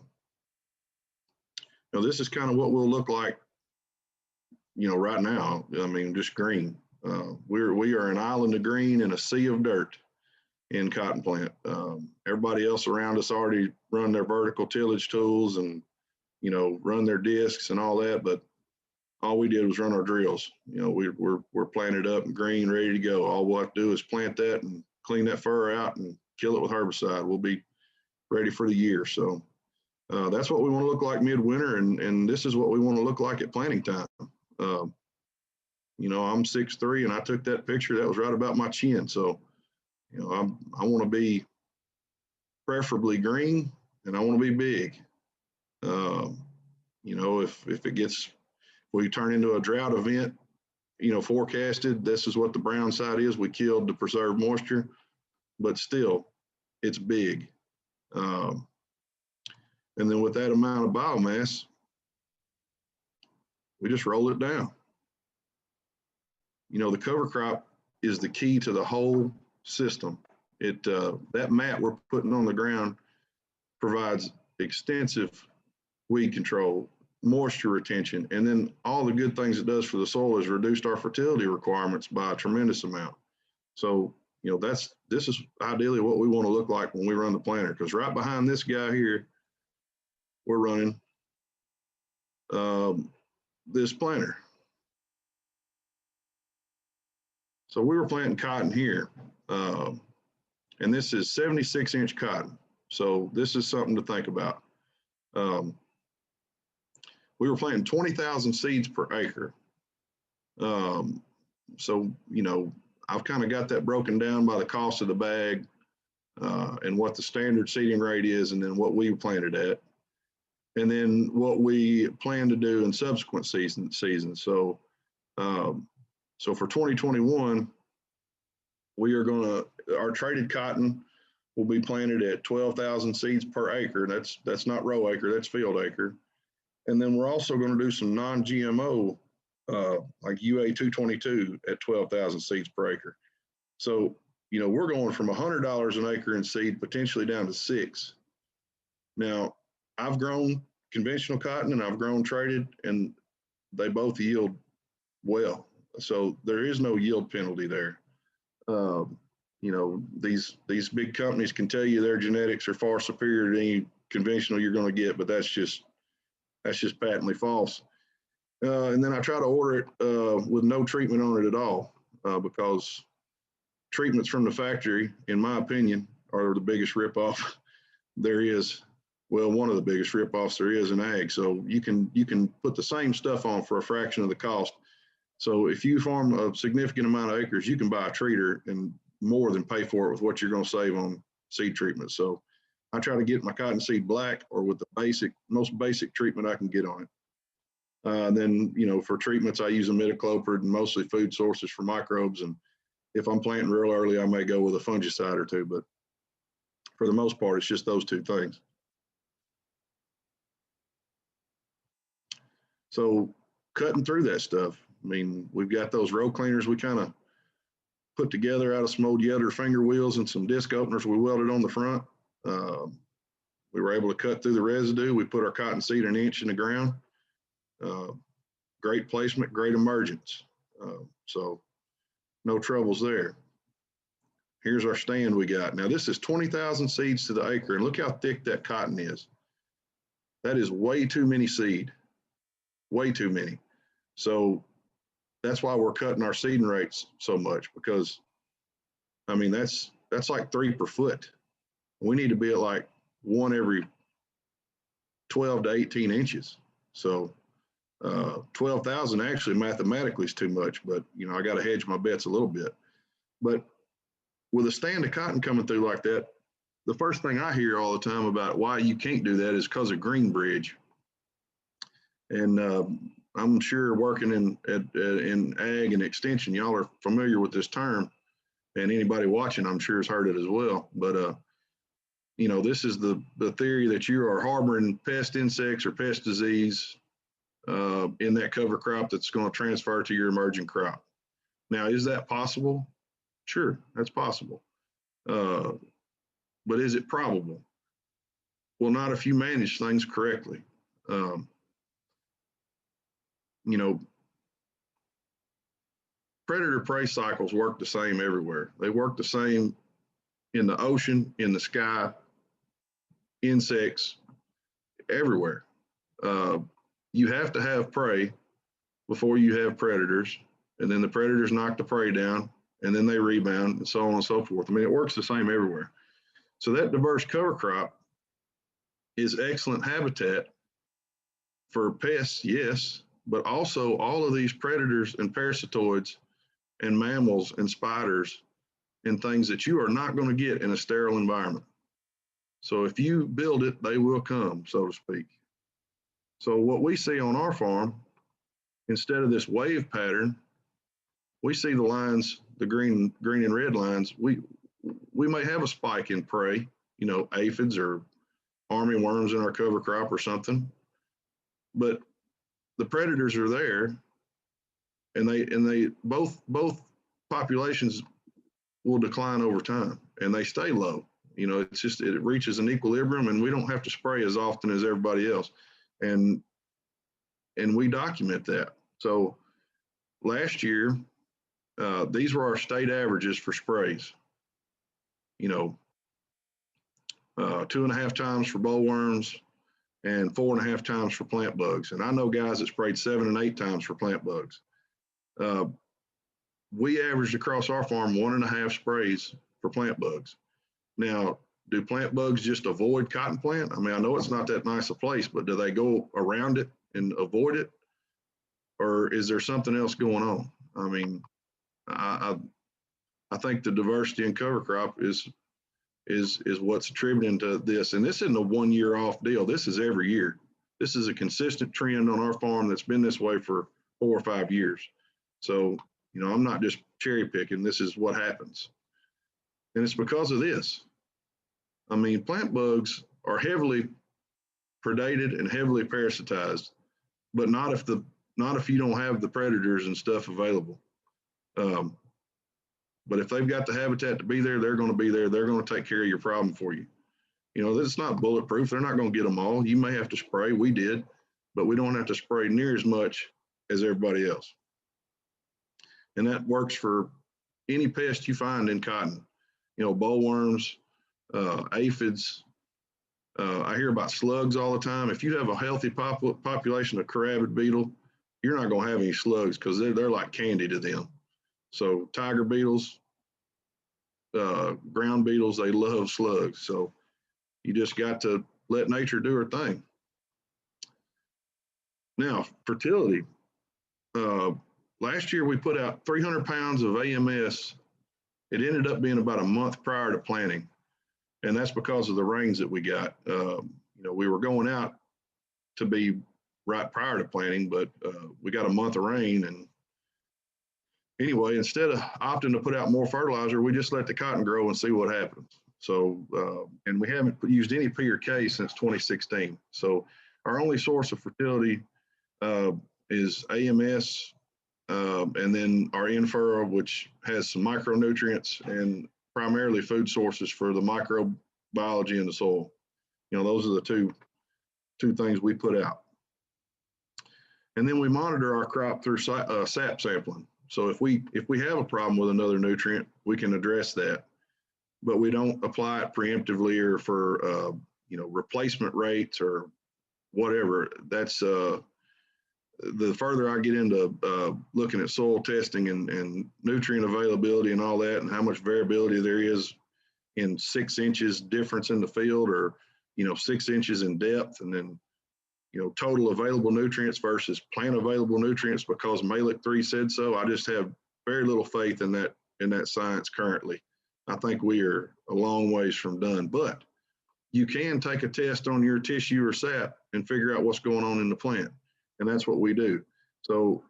Speaker 3: know, this is kind of what we'll look like, you know, right now. I mean, just green. We are an island of green and a sea of dirt in cotton plant. Everybody else around us already run their vertical tillage tools and, you know, run their discs and all that, but all we did was run our drills. You know, we're planted up and green, ready to go. All we'll have to do is plant that and clean that fur out and kill it with herbicide. We'll be ready for the year. So that's what we want to look like midwinter, and this is what we want to look like at planting time. You know, I'm 6'3", and I took that picture. That was right about my chin. So, you know, I want to be preferably green, and I want to be big. You know, if we turn into a drought event, you know, forecasted, this is what the brown side is. We killed to preserve moisture, but still, it's big. And then with that amount of biomass, we just roll it down. You know, the cover crop is the key to the whole system. That mat we're putting on the ground provides extensive weed control, moisture retention, and then all the good things it does for the soil is reduced our fertility requirements by a tremendous amount. So, you know, this is ideally what we want to look like when we run the planter, because right behind this guy here, we're running this planter. So we were planting cotton here, and this is 76-inch cotton. So this is something to think about. We were planting 20,000 seeds per acre. So, you know, I've kind of got that broken down by the cost of the bag and what the standard seeding rate is, and then what we planted at, and then what we plan to do in subsequent seasons. So, so for 2021, our traded cotton will be planted at 12,000 seeds per acre. That's not row acre, that's field acre. And then we're also going to do some non-GMO, like UA 222 at 12,000 seeds per acre. So, you know, we're going from $100 an acre in seed potentially down to $6. Now, I've grown conventional cotton and I've grown traded, and they both yield well. So there is no yield penalty there. You know, these big companies can tell you their genetics are far superior to any conventional you're going to get, but that's just patently false. And then I try to order it with no treatment on it at all, because treatments from the factory, in my opinion, are the biggest ripoff there is. Well, one of the biggest ripoffs there is in ag. So you can put the same stuff on for a fraction of the cost. So if you farm a significant amount of acres, you can buy a treater and more than pay for it with what you're going to save on seed treatment. So I try to get my cottonseed black or with the most basic treatment I can get on it. Then, for treatments, I use imidacloprid and mostly food sources for microbes. And if I'm planting real early, I may go with a fungicide or two, but for the most part, it's just those two things. So cutting through that stuff, I mean, we've got those row cleaners we kind of put together out of some old Yetter finger wheels and some disc openers we welded on the front. We were able to cut through the residue. We put our cottonseed an inch in the ground. Great placement, great emergence. So no troubles there. Here's our stand we got. Now this is 20,000 seeds to the acre, and look how thick that cotton is. That is way too many seed, way too many. So that's why we're cutting our seeding rates so much, because I mean, that's like 3 per foot. We need to be at like 1 every 12 to 18 inches. So 12,000 actually mathematically is too much, but I got to hedge my bets a little bit. But with a stand of cotton coming through like that, the first thing I hear all the time about why you can't do that is because of green bridge. And I'm sure working in ag and extension, y'all are familiar with this term, and anybody watching, I'm sure, has heard it as well. But this is the theory that you are harboring pest insects or pest disease in that cover crop that's going to transfer to your emerging crop. Now, is that possible? Sure, that's possible. But is it probable? Well, not if you manage things correctly. Predator prey cycles work the same everywhere. They work the same in the ocean, in the sky, insects, everywhere. You have to have prey before you have predators, and then the predators knock the prey down, and then they rebound, and so on and so forth. I mean, it works the same everywhere. So that diverse cover crop is excellent habitat for pests, yes, but also all of these predators and parasitoids and mammals and spiders and things that you are not going to get in a sterile environment. So if you build it, they will come, so to speak. So what we see on our farm, instead of this wave pattern, we see the lines, the green and red lines. We may have a spike in prey, aphids or army worms in our cover crop or something, but the predators are there, and they both populations will decline over time, and they stay low. It's just it reaches an equilibrium, and we don't have to spray as often as everybody else, and we document that. So last year, these were our state averages for sprays. 2.5 times for bollworms and 4.5 times for plant bugs. And I know guys that sprayed 7 and 8 times for plant bugs. We averaged across our farm 1.5 sprays for plant bugs. Now, do plant bugs just avoid cotton plant? I mean, I know it's not that nice a place, but do they go around it and avoid it? Or is there something else going on? I mean, I think the diversity in cover crop is what's attributing to this. And this isn't a 1 year off deal. This is every year. This is a consistent trend on our farm that's been this way for 4 or 5 years. So, I'm not just cherry picking. This is what happens. And it's because of this. I mean, plant bugs are heavily predated and heavily parasitized, but not if you don't have the predators and stuff available. But if they've got the habitat to be there, they're going to be there. They're going to take care of your problem for you. It's not bulletproof. They're not going to get them all. You may have to spray. We did, but we don't have to spray near as much as everybody else. And that works for any pest you find in cotton. Bollworms, aphids. I hear about slugs all the time. If you have a healthy population of caravid beetle, you're not going to have any slugs because they're like candy to them. So tiger beetles, ground beetles, they love slugs. So you just got to let nature do her thing. Now, fertility. Last year we put out 300 pounds of AMS. It ended up being about a month prior to planting. And that's because of the rains that we got. We were going out to be right prior to planting, but we got a month of rain. And anyway, instead of opting to put out more fertilizer, we just let the cotton grow and see what happens. So, and we haven't used any P or K since 2016. So our only source of fertility is AMS, and then our in-furrow, which has some micronutrients and primarily food sources for the microbiology in the soil. Those are the two things we put out. And then we monitor our crop through sap sampling. So if we have a problem with another nutrient, we can address that, but we don't apply it preemptively or for replacement rates or whatever. That's the further I get into looking at soil testing and nutrient availability and all that, and how much variability there is in 6 inches difference in the field, or 6 inches in depth, and then total available nutrients versus plant available nutrients because Malick 3 said so. I just have very little faith in that science currently. I think we are a long ways from done, but you can take a test on your tissue or sap and figure out what's going on in the plant. And that's what we do. So,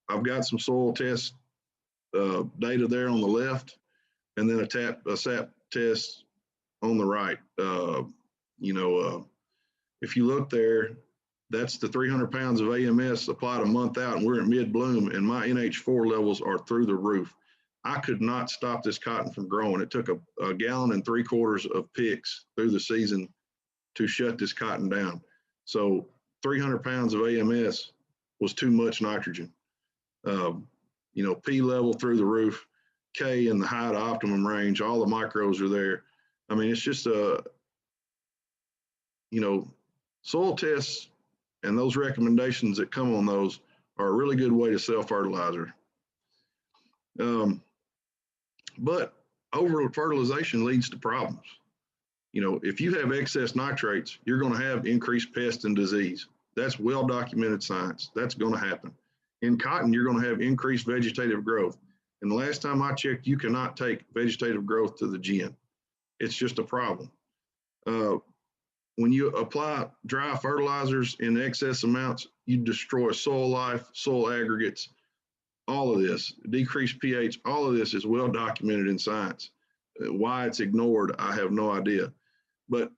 Speaker 3: I've got some soil test data there on the left, and then a sap test on the right. If you look there, that's the 300 pounds of AMS applied a month out, and we're at mid-bloom, and my NH4 levels are through the roof. I could not stop this cotton from growing. It took a 1.75 gallons of PICS through the season to shut this cotton down. So 300 pounds of AMS was too much nitrogen. P level through the roof, K in the high to optimum range, all the micros are there. I mean, it's just soil tests and those recommendations that come on those are a really good way to sell fertilizer. But over fertilization leads to problems. If you have excess nitrates, you're going to have increased pest and disease. That's well-documented science. That's going to happen. In cotton, you're going to have increased vegetative growth. And the last time I checked, you cannot take vegetative growth to the gin. It's just a problem. When you apply dry fertilizers in excess amounts, you destroy soil life, soil aggregates, all of this, decreased pH, all of this is well documented in science. Why it's ignored, I have no idea. But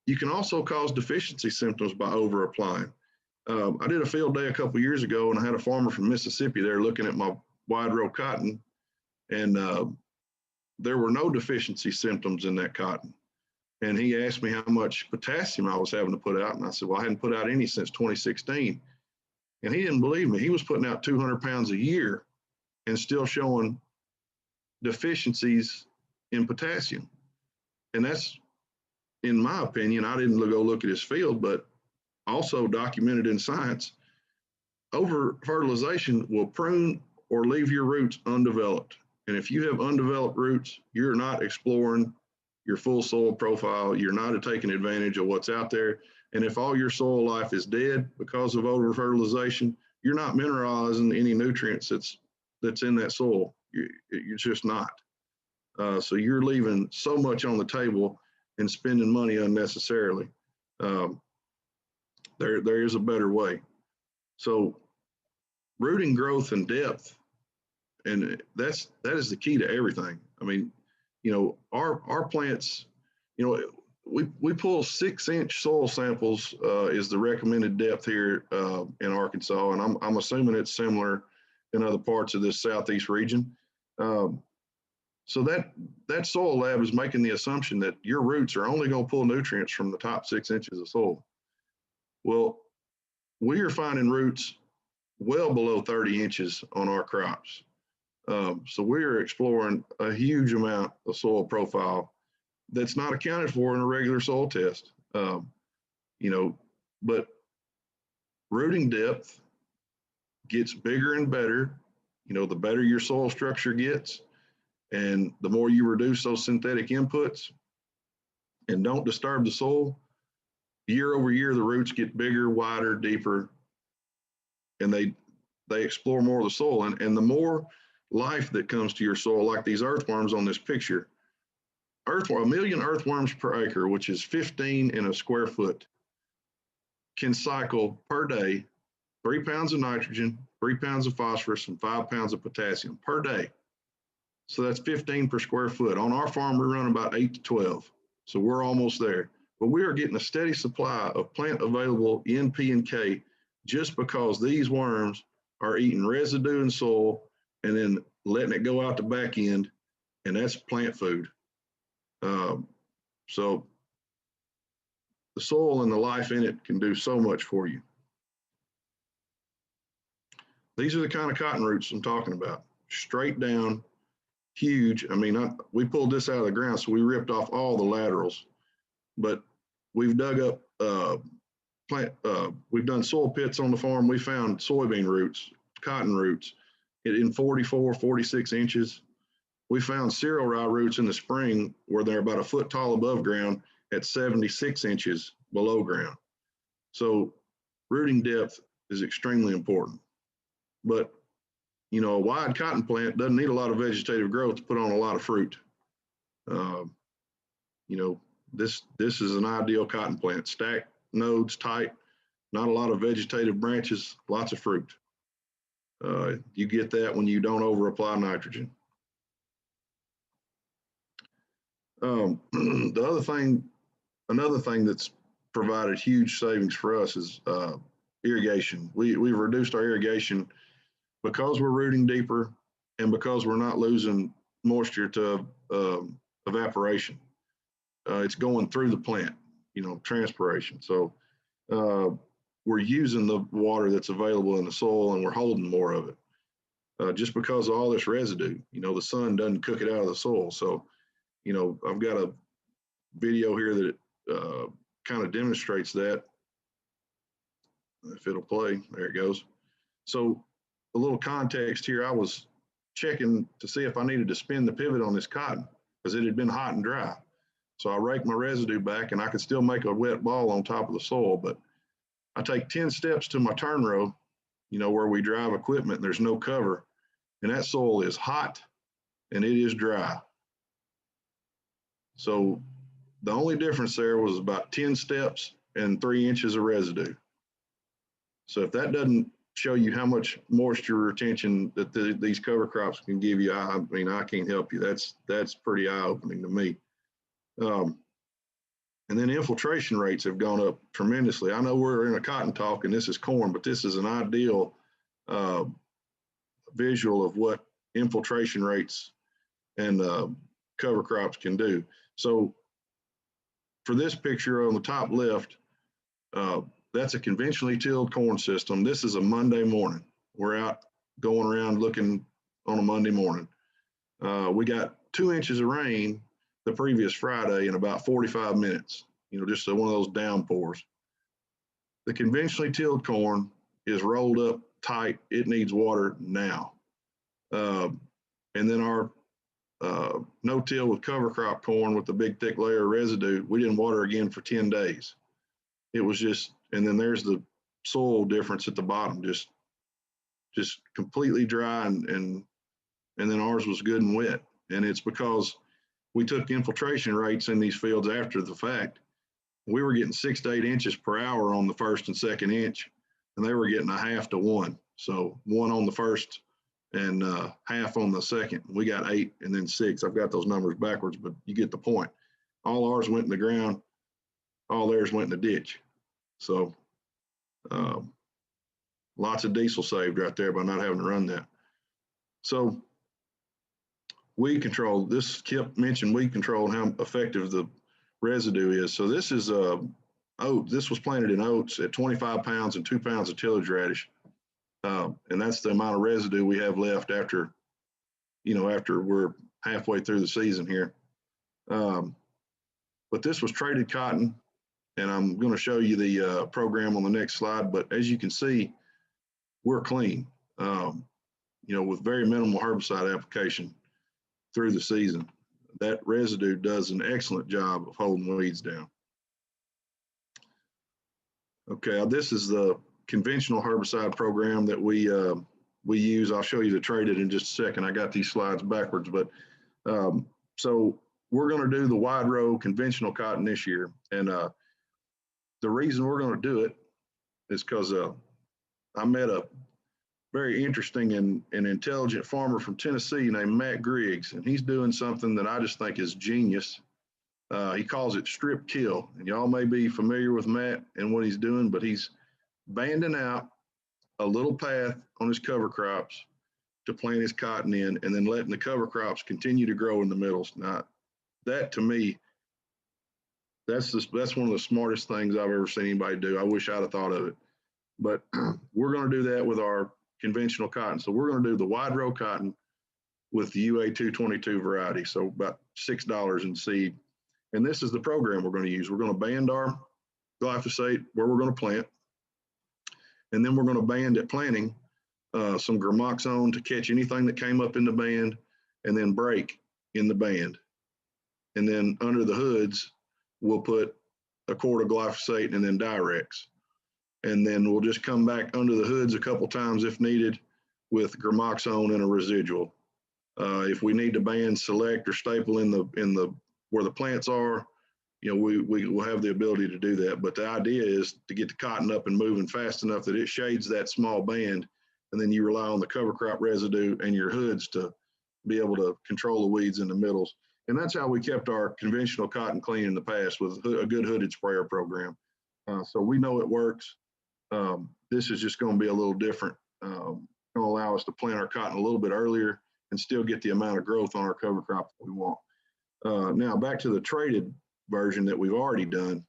Speaker 3: you can also cause deficiency symptoms by over applying. I did a field day a couple years ago, and I had a farmer from Mississippi there looking at my wide row cotton, and there were no deficiency symptoms in that cotton. And he asked me how much potassium I was having to put out, and I said, well, I hadn't put out any since 2016. And he didn't believe me. He was putting out 200 pounds a year and still showing deficiencies in potassium. And that's, in my opinion, I didn't go look at his field, but also documented in science, over fertilization will prune or leave your roots undeveloped. And if you have undeveloped roots, you're not exploring your full soil profile. You're not taking advantage of what's out there. And if all your soil life is dead because of over fertilization, you're not mineralizing any nutrients that's in that soil. You're just not. So you're leaving so much on the table and spending money unnecessarily. There is a better way. So rooting growth and depth, and that is the key to everything. I mean, our plants, we pull 6-inch soil samples is the recommended depth here in Arkansas, and I'm assuming it's similar in other parts of this southeast region. So that soil lab is making the assumption that your roots are only going to pull nutrients from the top 6 inches of soil. Well, we are finding roots well below 30 inches on our crops. So we are exploring a huge amount of soil profile that's not accounted for in a regular soil test. But rooting depth gets bigger and better. The better your soil structure gets, And the more you reduce those synthetic inputs and don't disturb the soil, year over year, the roots get bigger, wider, deeper, and they explore more of the soil. And the more life that comes to your soil, like these earthworms on this picture, a million earthworms per acre, which is 15 in a square foot, can cycle per day 3 pounds of nitrogen, 3 pounds of phosphorus, and 5 pounds of potassium per day. So that's 15 per square foot. On our farm, we run about 8 to 12. So we're almost there. But we are getting a steady supply of plant available N, P, and K just because these worms are eating residue in soil and then letting it go out the back end, and that's plant food. So the soil and the life in it can do so much for you. These are the kind of cotton roots I'm talking about. Straight down, huge. I mean, we pulled this out of the ground, so we ripped off all the laterals, but we've dug up we've done soil pits on the farm. We found soybean roots, cotton roots in 44, 46 inches. We found cereal rye roots in the spring where they're about a foot tall above ground at 76 inches below ground. So rooting depth is extremely important. But, you know, a wide cotton plant doesn't need a lot of vegetative growth to put on a lot of fruit. You know, this is an ideal cotton plant. Stacked nodes, tight, not a lot of vegetative branches, lots of fruit. You get that when you don't over apply nitrogen. Another thing that's provided huge savings for us is irrigation. We've reduced our irrigation because we're rooting deeper and because we're not losing moisture to evaporation. It's going through the plant, you know, transpiration. So we're using the water that's available in the soil and we're holding more of it just because of all this residue. You know, the sun doesn't cook it out of the soil. So, you know, I've got a video here that kind of demonstrates that. If it'll play, there it goes. So a little context here, I was checking to see if I needed to spin the pivot on this cotton because it had been hot and dry. So I raked my residue back and I could still make a wet ball on top of the soil, but I take 10 steps to my turn row, you know, where we drive equipment and there's no cover, and that soil is hot and it is dry. So the only difference there was about 10 steps and 3 inches of residue. So if that doesn't show you how much moisture retention that these cover crops can give you, I mean, I can't help you. That's pretty eye-opening to me. And then infiltration rates have gone up tremendously. I know we're in a cotton talk and this is corn, but this is an ideal visual of what infiltration rates and cover crops can do. So for this picture on the top left, that's a conventionally tilled corn system. This is a Monday morning. We're out going around looking on a Monday morning. We got 2 inches of rain the previous Friday in about 45 minutes, you know, just one of those downpours. The conventionally tilled corn is rolled up tight. It needs water now. And then our no-till with cover crop corn with the big thick layer of residue, we didn't water again for 10 days. It was just, and then there's the soil difference at the bottom, just completely dry, and then ours was good and wet. And it's because we took infiltration rates in these fields after the fact. We were getting 6 to 8 inches per hour on the first and second inch, and they were getting 1/2 to 1. So 1 on the first and 1/2 on the second. We got 8 and then 6. I've got those numbers backwards, but you get the point. All ours went in the ground. All theirs went in the ditch. So lots of diesel saved right there by not having to run that. So weed control, this Kip mentioned weed control and how effective the residue is. So this is oat. This was planted in oats at 25 pounds and 2 pounds of tillage radish. And that's the amount of residue we have left after, you know, after we're halfway through the season here. But this was traded cotton, and I'm going to show you the program on the next slide. But as you can see, we're clean, you know, with very minimal herbicide application. through the season. That residue does an excellent job of holding weeds down. Okay, this is the conventional herbicide program that we use. I'll show you the traded in just a second. I got these slides backwards, but so we're going to do the wide row conventional cotton this year. And the reason we're going to do it is because I met a very interesting and intelligent farmer from Tennessee named Matt Griggs, and he's doing something that I just think is genius. He calls it strip kill, and y'all may be familiar with Matt and what he's doing, but he's banding out a little path on his cover crops to plant his cotton in, and then letting the cover crops continue to grow in the middles. Now, that to me, that's one of the smartest things I've ever seen anybody do. I wish I'd have thought of it, but we're going to do that with our conventional cotton. So we're going to do the wide row cotton with the UA 222 variety. So about $6 in seed. And this is the program we're going to use. We're going to band our glyphosate where we're going to plant. And then we're going to band at planting some gramoxone to catch anything that came up in the band, and then break in the band. And then under the hoods, we'll put a quart of glyphosate and then Direx. And then we'll just come back under the hoods a couple times if needed with gramoxone and a residual. If we need to band, select, or staple in the where the plants are, you know, we will have the ability to do that. But the idea is to get the cotton up and moving fast enough that it shades that small band, and then you rely on the cover crop residue and your hoods to be able to control the weeds in the middles. And that's how we kept our conventional cotton clean in the past, with a good hooded sprayer program. So we know it works. This is just going to be a little different. Going to allow us to plant our cotton a little bit earlier and still get the amount of growth on our cover crop that we want. Now back to the traded version that we've already done.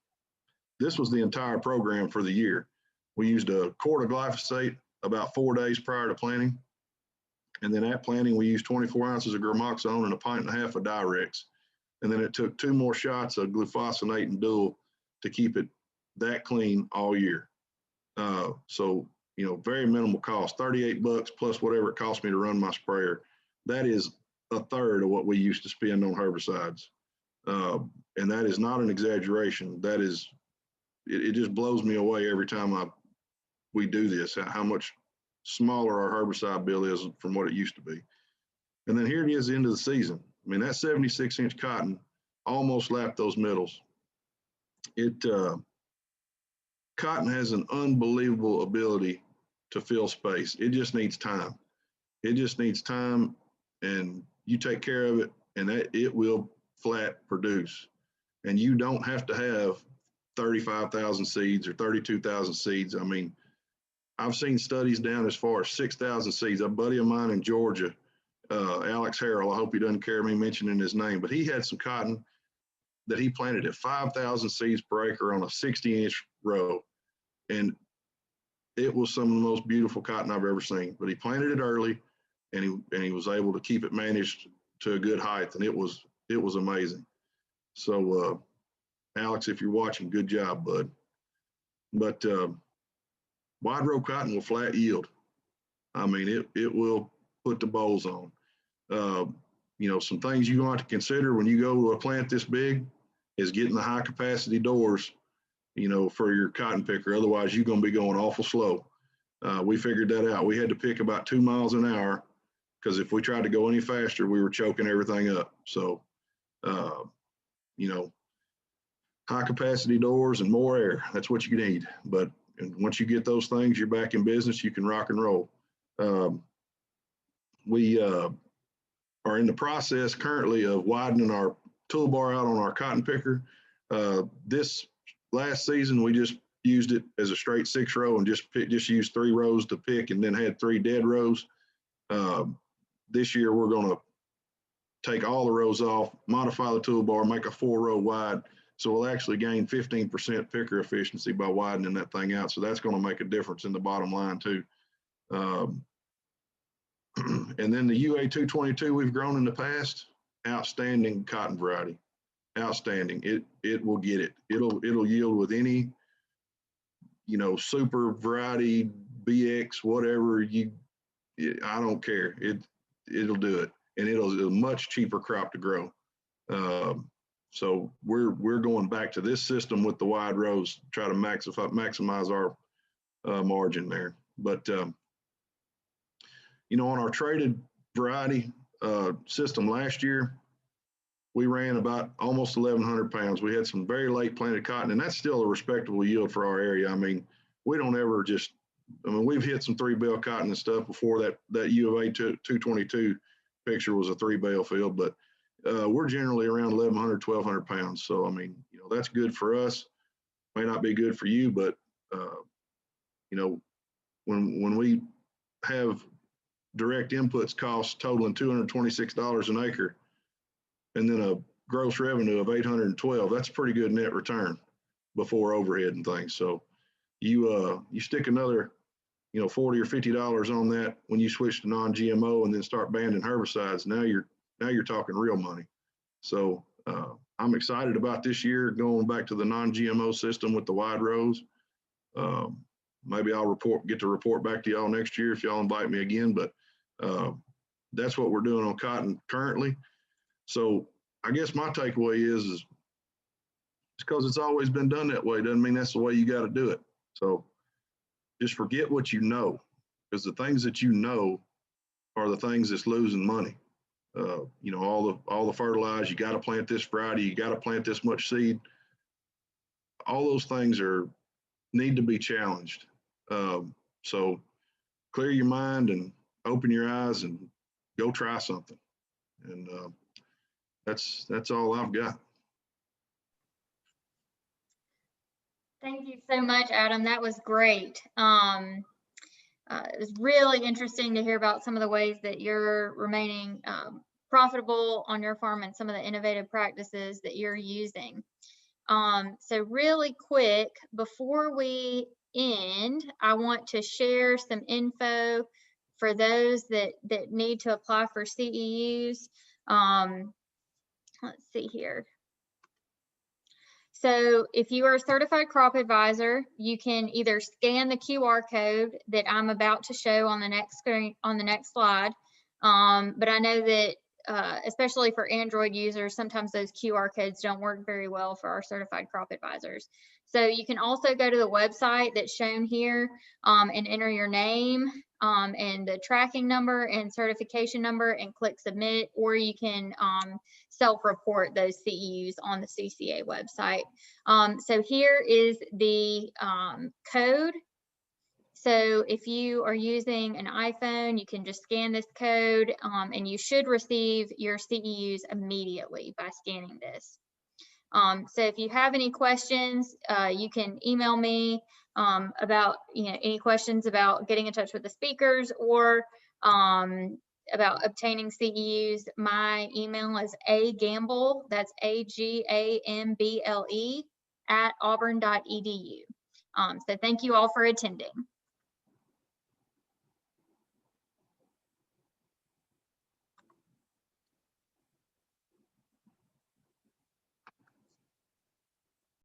Speaker 3: This was the entire program for the year. We used a quart of glyphosate about 4 days prior to planting. And then at planting, we used 24 ounces of gramoxone and 1.5 pints of Direx. And then it took 2 more shots of glufosinate and dual to keep it that clean all year. So, you know, very minimal cost, $38 plus whatever it cost me to run my sprayer. That is a third of what we used to spend on herbicides. And that is not an exaggeration. That is, it just blows me away every time we do this, how much smaller our herbicide bill is from what it used to be. And then here it is, the end of the season. I mean, that 76-inch cotton almost lapped those middles. Cotton has an unbelievable ability to fill space. It just needs time. It just needs time, and you take care of it, and it will flat produce. And you don't have to have 35,000 seeds or 32,000 seeds. I mean, I've seen studies down as far as 6,000 seeds. A buddy of mine in Georgia, Alex Harrell, I hope he doesn't care me mentioning his name, but he had some cotton that he planted at 5,000 seeds per acre on a 60-inch row. And it was some of the most beautiful cotton I've ever seen. But he planted it early, and he was able to keep it managed to a good height, and it was amazing. So, Alex, if you're watching, good job, bud. But wide row cotton will flat yield. I mean, it will put the bowls on. You know, some things you're going to have to consider when you go to a plant this big is getting the high capacity doors, you know, for your cotton picker. Otherwise, you're going to be going awful slow. We figured that out. We had to pick about 2 miles an hour, because if we tried to go any faster, we were choking everything up. So, you know, high capacity doors and more air, that's what you need. But once you get those things, you're back in business, you can rock and roll. We are in the process currently of widening our toolbar out on our cotton picker. This last season, we just used it as a straight 6-row and just used 3 rows to pick, and then had 3 dead rows. This year, we're going to take all the rows off, modify the toolbar, make a 4-row wide. So we'll actually gain 15% picker efficiency by widening that thing out. So that's going to make a difference in the bottom line too. And then the UA 222 we've grown in the past, outstanding cotton variety, outstanding. It will get it. It'll yield with any, you know, super variety, BX, whatever I don't care. It'll do it. and it'll be a much cheaper crop to grow. So we're going back to this system with the wide rows, try to maximize our margin there. But you know, on our traded variety system last year, we ran about almost 1,100 pounds. We had some very late planted cotton, and that's still a respectable yield for our area. I mean, we don't ever just, I mean, we've hit some 3-bale cotton and stuff before. That U of A 222 picture was a 3-bale field, but we're generally around 1,100, 1,200 pounds. So, I mean, you know, that's good for us. May not be good for you, but, you know, when we have direct inputs costs totaling $226 an acre, and then a gross revenue of $812, that's a pretty good net return before overhead and things. So you stick another, you know, $40 or $50 on that when you switch to non-GMO and then start banning herbicides. Now you're talking real money. So I'm excited about this year going back to the non-GMO system with the wide rows. Maybe I'll get to report back to y'all next year if y'all invite me again, but that's what we're doing on cotton currently. So I guess my takeaway is because it's always been done that way doesn't mean that's the way you got to do it. So just forget what you know, because the things that you know are the things that's losing money. You know, all the fertilizer, you got to plant this variety, you got to plant this much seed. All those things need to be challenged. So clear your mind and open your eyes and go try something. And that's all I've got.
Speaker 1: Thank you so much, Adam. That was great. It was really interesting to hear about some of the ways that you're remaining profitable on your farm and some of the innovative practices that you're using. So really quick, before we end, I want to share some info for those that need to apply for CEUs. Let's see here. So if you are a certified crop advisor, you can either scan the QR code that I'm about to show on the next screen, on the next slide. But I know that especially for Android users, sometimes those QR codes don't work very well for our certified crop advisors. So you can also go to the website that's shown here and enter your name and the tracking number and certification number and click submit, or you can self-report those CEUs on the CCA website. So here is the code. So if you are using an iPhone, you can just scan this code and you should receive your CEUs immediately by scanning this. So if you have any questions, you can email me about any questions about getting in touch with the speakers or about obtaining CEUs. My email is agamble, that's AGAMBLE @auburn.edu. So thank you all for attending.